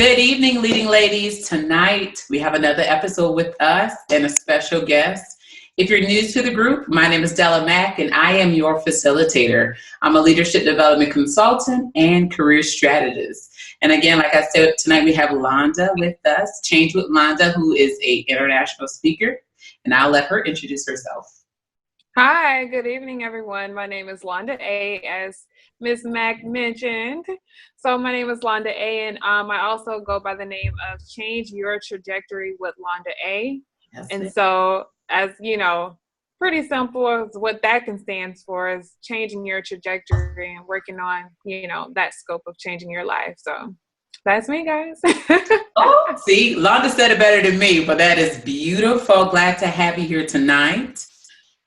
Good evening, leading ladies. Tonight, we have another episode with us and a special guest. If you're new to the group, my name is Della and I am your facilitator. I'm a leadership development consultant and career strategist. And again, like I said, tonight we have Londa with us, Change with Londa, who is an international speaker. And I'll let her introduce herself. Hi, good evening, everyone. My name is Londa A, as Miss Mac mentioned. So my name is Londa A, and I also go by the name of Change Your Trajectory with Londa A. And so, as you know, pretty simple as what that can stand for is changing your trajectory and working on, that scope of changing your life. So that's me, guys. Oh, see, Londa said it better than me, but that is beautiful. Glad to have you here tonight.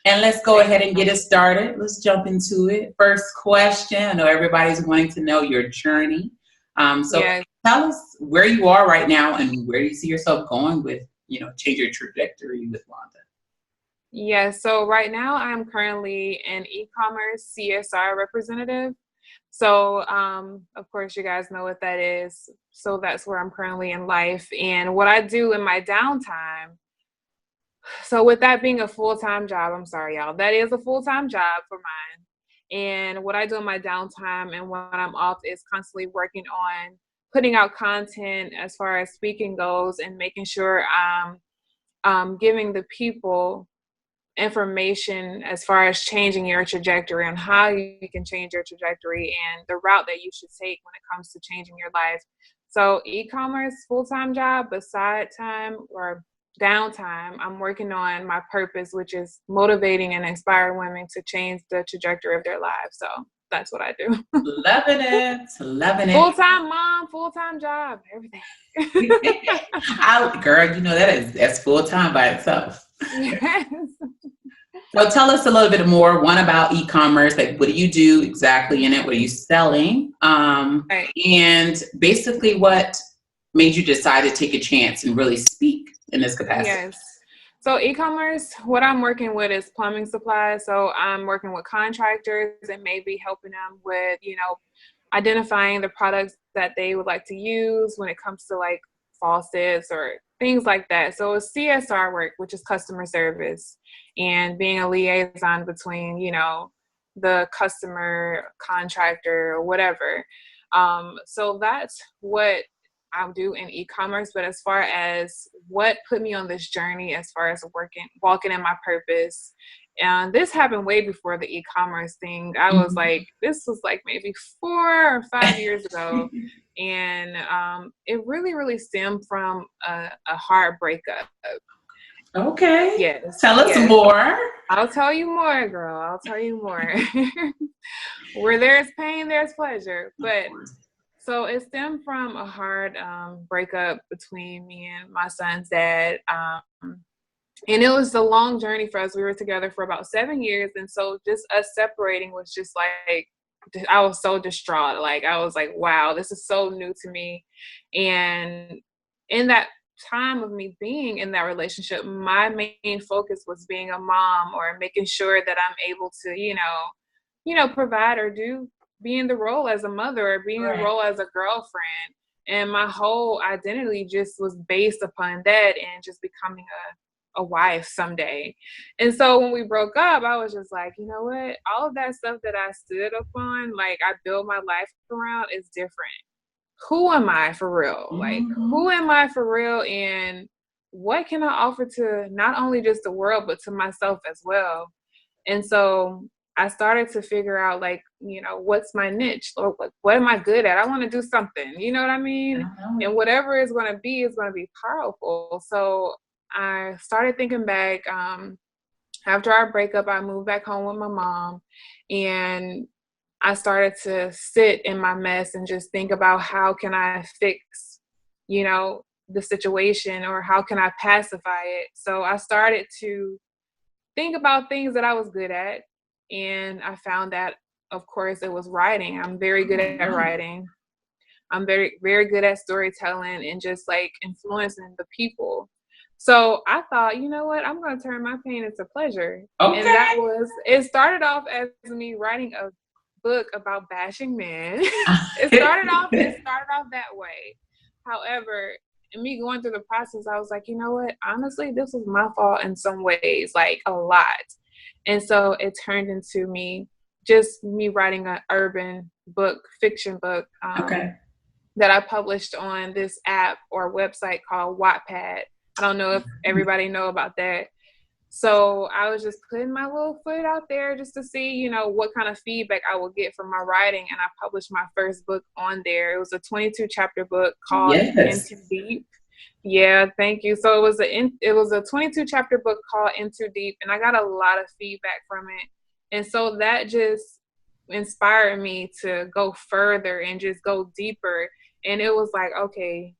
And let's go ahead and get it started. Let's jump into it. First question. I know everybody's wanting to know your journey. Tell us where you are right now and where you see yourself going with, change your trajectory with Londa. Yeah, so right now I'm currently an e-commerce CSR representative. So, of course, you guys know what that is. So that's where I'm currently in life. And what I do in my downtime. So with that being a full-time job, I'm sorry, y'all, that is a full-time job for mine. And what I do in my downtime and when I'm off is constantly working on putting out content as far as speaking goes and making sure I'm giving the people information as far as changing your trajectory and how you can change your trajectory and the route that you should take when it comes to changing your life. So e-commerce, full-time job, beside time or downtime, I'm working on my purpose, which is motivating and inspiring women to change the trajectory of their lives. So that's what I do. Loving it. Full-time mom, full-time job, everything. Girl, that's full-time by itself. Yes. So tell us a little bit more, one about e-commerce, like what do you do exactly in it? What are you selling? Right. And basically what made you decide to take a chance and really speak in this capacity? Yes. So e-commerce, what I'm working with is plumbing supplies. So I'm working with contractors and maybe helping them with, identifying the products that they would like to use when it comes to like faucets or things like that. So it's CSR work, which is customer service, and being a liaison between, the customer, contractor, or whatever. So that's what I do in e-commerce. But as far as what put me on this journey, as far as walking in my purpose, and this happened way before the e-commerce thing. This was like maybe 4 or 5 years ago. And it really, really stemmed from a hard breakup. Okay. Yes. Tell us more. I'll tell you more, girl. I'll tell you more. Where there's pain, there's pleasure. But so it stemmed from a hard breakup between me and my son's dad. And it was a long journey for us. We were together for about 7 years. And so just us separating was just like, I was so distraught. Like, I was like, wow, this is so new to me. And in that time of me being in that relationship, my main focus was being a mom or making sure that I'm able to, provide or be in the role as a mother or being in the role as a girlfriend. And my whole identity just was based upon that and just becoming a wife someday. And so when we broke up, I was just like, you know what? All of that stuff that I stood up on, like I built my life around, is different. Who am I for real? Like, who am I for real? And what can I offer to not only just the world, but to myself as well? And so I started to figure out, like, what's my niche? Or what am I good at? I want to do something, you know what I mean? And whatever it's going to be powerful. So I started thinking back. After our breakup, I moved back home with my mom, and I started to sit in my mess and just think about how can I fix, the situation, or how can I pacify it. So I started to think about things that I was good at, and I found that, of course, it was writing. I'm very good at writing. I'm very, very good at storytelling and just like influencing the people. So I thought, you know what, I'm going to turn my pain into pleasure. Okay. And it started off as me writing a book about bashing men. It started off that way. However, in me going through the process, I was like, you know what? Honestly, this was my fault in some ways, like a lot. And so it turned into me writing an urban book, fiction book, Okay. that I published on this app or website called Wattpad. I don't know if everybody know about that. So I was just putting my little foot out there just to see, you know, what kind of feedback I would get from my writing. And I published my first book on there. It was a 22 chapter book called Yes. Into Deep. Yeah, thank you. So it was a 22 chapter book called Into Deep, and I got a lot of feedback from it. And so that just inspired me to go further and just go deeper. And it was like, okay,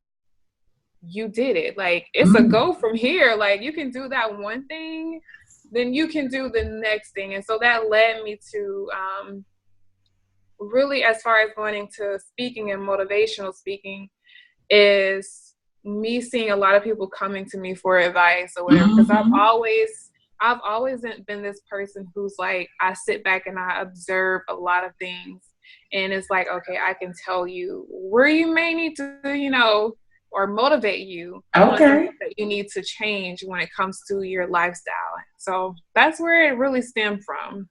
you did it. Like, it's a go from here. Like, you can do that one thing, then you can do the next thing. And so that led me to really, as far as going into speaking and motivational speaking, is me seeing a lot of people coming to me for advice or whatever. Because I've always been this person who's like, I sit back and I observe a lot of things. And it's like, okay, I can tell you where you may need to, you know, or motivate you on something that you need to change when it comes to your lifestyle. So that's where it really stemmed from.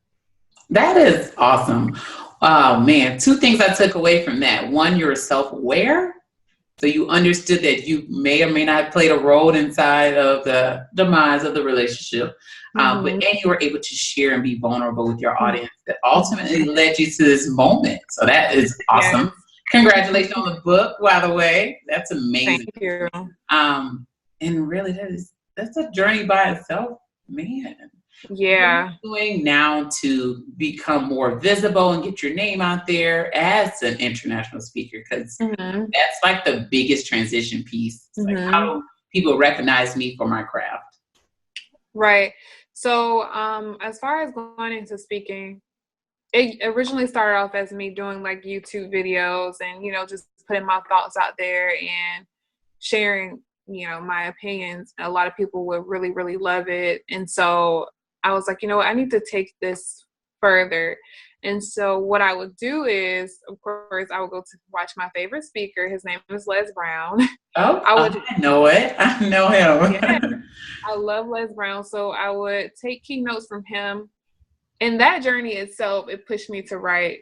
That is awesome. Oh man, two things I took away from that. One, you're self-aware. So you understood that you may or may not have played a role inside of the demise of the relationship. But and you were able to share and be vulnerable with your audience that ultimately led you to this moment. So that is awesome. Yes. Congratulations on the book, by the way. That's amazing. Thank you. And really, that's a journey by itself, man. Yeah. What are you doing now to become more visible and get your name out there as an international speaker? Because that's like the biggest transition piece. It's like, how do people recognize me for my craft? Right. So as far as going into speaking, it originally started off as me doing like YouTube videos and, you know, just putting my thoughts out there and sharing, you know, my opinions. A lot of people would really, really love it. And so I was like, you know what, I need to take this further. And so what I would do is, of course, I would go to watch my favorite speaker. His name is Les Brown. Oh, I know it. I know him. Yeah, I love Les Brown. So I would take keynotes from him. And that journey itself, it pushed me to write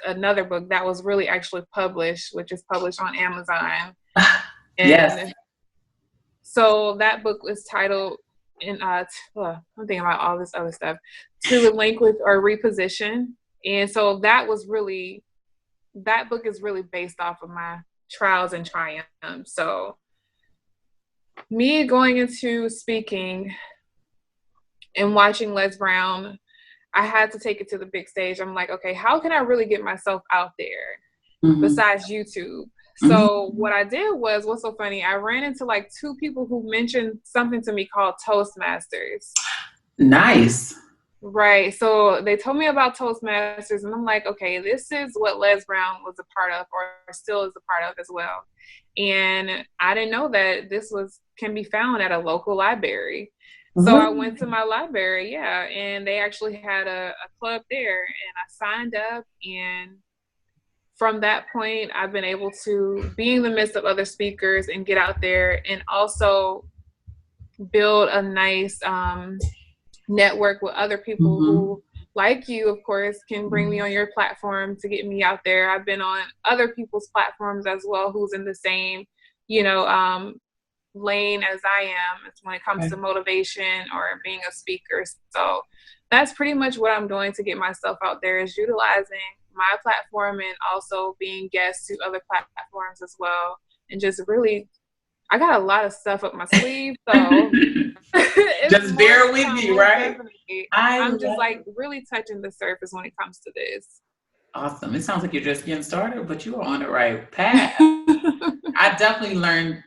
another book that was really actually published, which is published on Amazon. Yes. So that book was titled, I'm thinking about all this other stuff, To Relinquish or Reposition. And so that book is really based off of my trials and triumphs. So me going into speaking and watching Les Brown, I had to take it to the big stage. I'm like, okay, how can I really get myself out there besides YouTube? So what I did was, what's so funny, I ran into like two people who mentioned something to me called Toastmasters. Nice. Right. So they told me about Toastmasters, and I'm like, okay, this is what Les Brown was a part of, or still is a part of as well. And I didn't know that this can be found at a local library. So I went to my library, and they actually had a club there, and I signed up. And from that point, I've been able to be in the midst of other speakers and get out there and also build a nice network with other people who, like you, of course, can bring me on your platform to get me out there. I've been on other people's platforms as well who's in the same, lane as I am when it comes to motivation or being a speaker. So that's pretty much what I'm doing to get myself out there, is utilizing my platform and also being guests to other platforms as well. And just really, I got a lot of stuff up my sleeve, so just bear with me, right? I'm just like really touching the surface when it comes to this. Awesome. It sounds like you're just getting started, but you are on the right path. I definitely learned,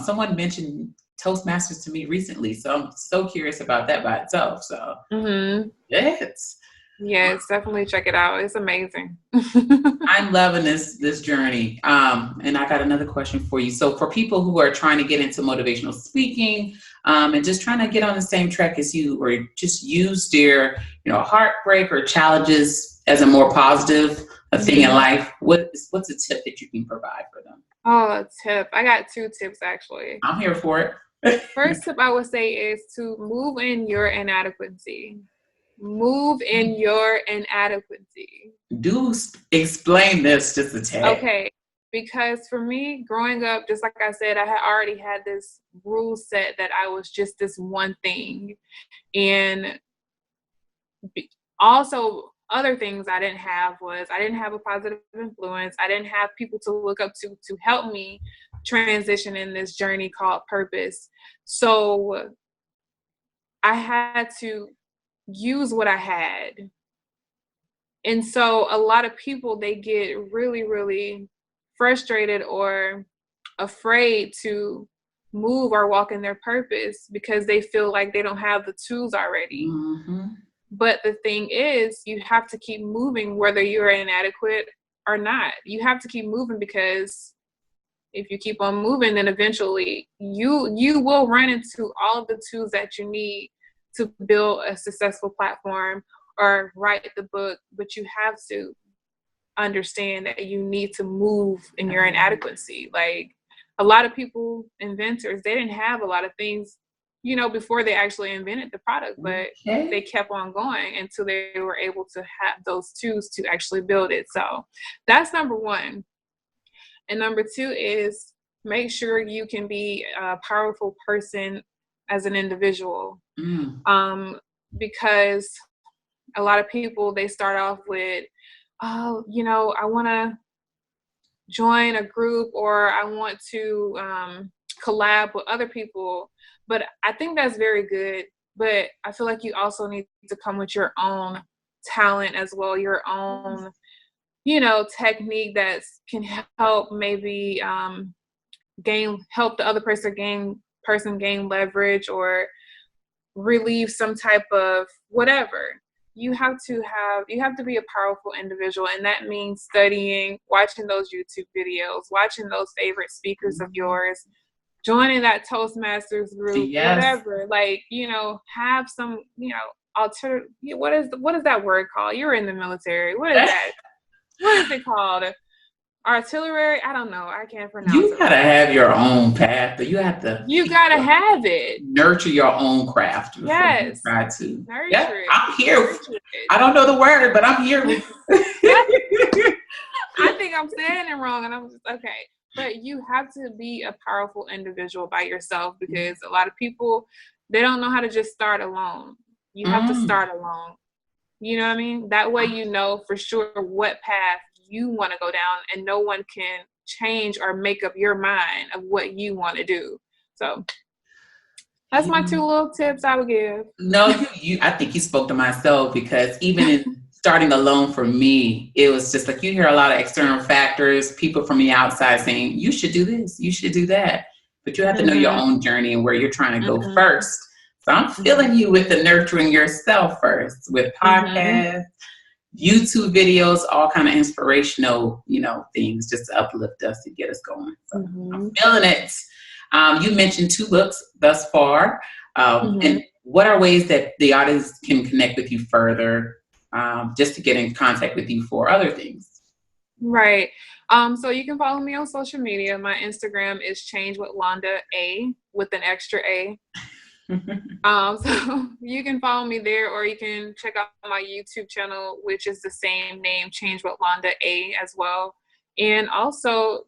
someone mentioned Toastmasters to me recently, so I'm so curious about that by itself. So yes, definitely check it out. It's amazing. I'm loving this journey. And I got another question for you. So for people who are trying to get into motivational speaking, and just trying to get on the same track as you, or just use their, heartbreak or challenges as a more positive a thing in life, what's a tip that you can provide for them? Oh, a tip. I got 2 tips actually. I'm here for it. First tip I would say is to move in your inadequacy. Move in your inadequacy. Do explain this just a tad. Okay, because for me, growing up, just like I said, I had already had this rule set that I was just this one thing. And also, other things I didn't have was I didn't have a positive influence. I didn't have people to look up to help me transition in this journey called purpose. So I had to use what I had. And so a lot of people, they get really, really frustrated or afraid to move or walk in their purpose because they feel like they don't have the tools already. Mm-hmm. But the thing is, you have to keep moving whether you're inadequate or not. You have to keep moving because if you keep on moving, then eventually you will run into all of the tools that you need to build a successful platform or write the book, but you have to understand that you need to move in your inadequacy. Like a lot of people, inventors, they didn't have a lot of things, before they actually invented the product, but they kept on going until they were able to have those tools to actually build it. So that's number 1. And number 2 is make sure you can be a powerful person as an individual. Because a lot of people, they start off with, I want to join a group or I want to collab with other people. But I think that's very good. But I feel like you also need to come with your own talent as well, your own, technique that can help maybe help the other person gain leverage or relieve some type of whatever. You have to be a powerful individual, and that means studying, watching those YouTube videos, watching those favorite speakers of yours, joining that Toastmasters group, whatever. Like, have some, alternative. What is that word called? You're in the military. What is that? What is it called? Artillery? I don't know. I can't pronounce it. You gotta have your own path, but you gotta have it. Nurture your own craft. Yes. Try to. Nurture it. I'm here. I don't know the word, but I'm here. I think I'm saying it wrong, and I'm just okay. But you have to be a powerful individual by yourself because a lot of people, they don't know how to just start alone. You have to start alone. You know what I mean? That way you know for sure what path you want to go down, and no one can change or make up your mind of what you want to do. So that's my 2 little tips I would give. No, I think you spoke to myself because even in starting alone for me, it was just like you hear a lot of external factors, people from the outside saying, you should do this, you should do that. But you have to know your own journey and where you're trying to go first. So I'm feeling you with the nurturing yourself first with podcasts, YouTube videos, all kind of inspirational, things just to uplift us and get us going. So I'm feeling it. You mentioned 2 books thus far. And what are ways that the audience can connect with you further, just to get in contact with you for other things? Right. So you can follow me on social media. My Instagram is Change with Londa, A with an extra A. So you can follow me there, or you can check out my YouTube channel, which is the same name, Change with Londa A as well. And also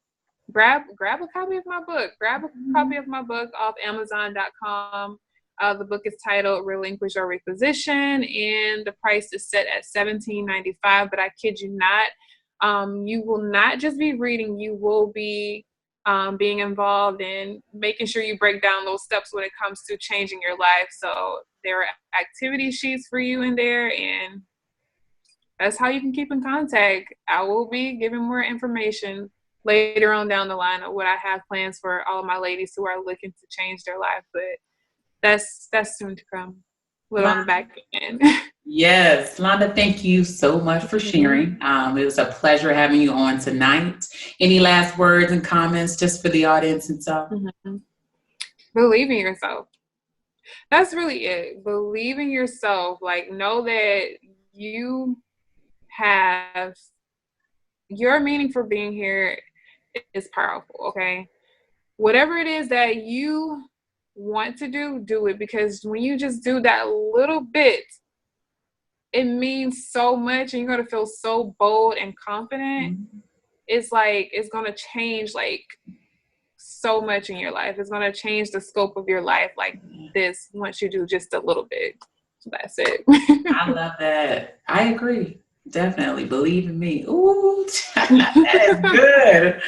grab a copy of my book. Grab a copy of my book off Amazon.com. The book is titled Relinquish or Reposition, and the price is set at $17.95. But I kid you not, you will not just be reading, you will be being involved in making sure you break down those steps when it comes to changing your life. So there are activity sheets for you in there, and that's how you can keep in contact. I will be giving more information later on down the line of what I have plans for all of my ladies who are looking to change their life, but that's soon to come. A little on the back end. Yes, Londa, thank you so much for sharing. It was a pleasure having you on tonight. Any last words and comments just for the audience and stuff? Believe in yourself. That's really it. Believe in yourself. Like, know that you have your meaning for being here is powerful, okay? Whatever it is that you want to do, do it, because when you just do that little bit, it means so much, and you're going to feel so bold and confident. It's like, it's going to change like so much in your life. It's going to change the scope of your life like this once you do just a little bit. So that's it. I love that. I agree. Definitely. Believe in me. Ooh, that is good.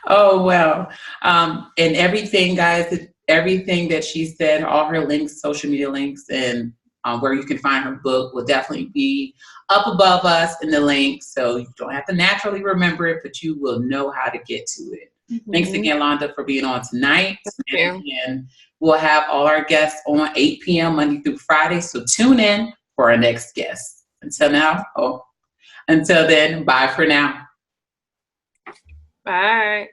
Oh, well. And everything, guys, everything that she said, all her links, social media links, and where you can find her book will definitely be up above us in the link. So you don't have to naturally remember it, but you will know how to get to it. Thanks again, Londa, for being on tonight. And we'll have all our guests on 8 p.m. Monday through Friday. So tune in for our next guest. Until then, bye for now. Bye.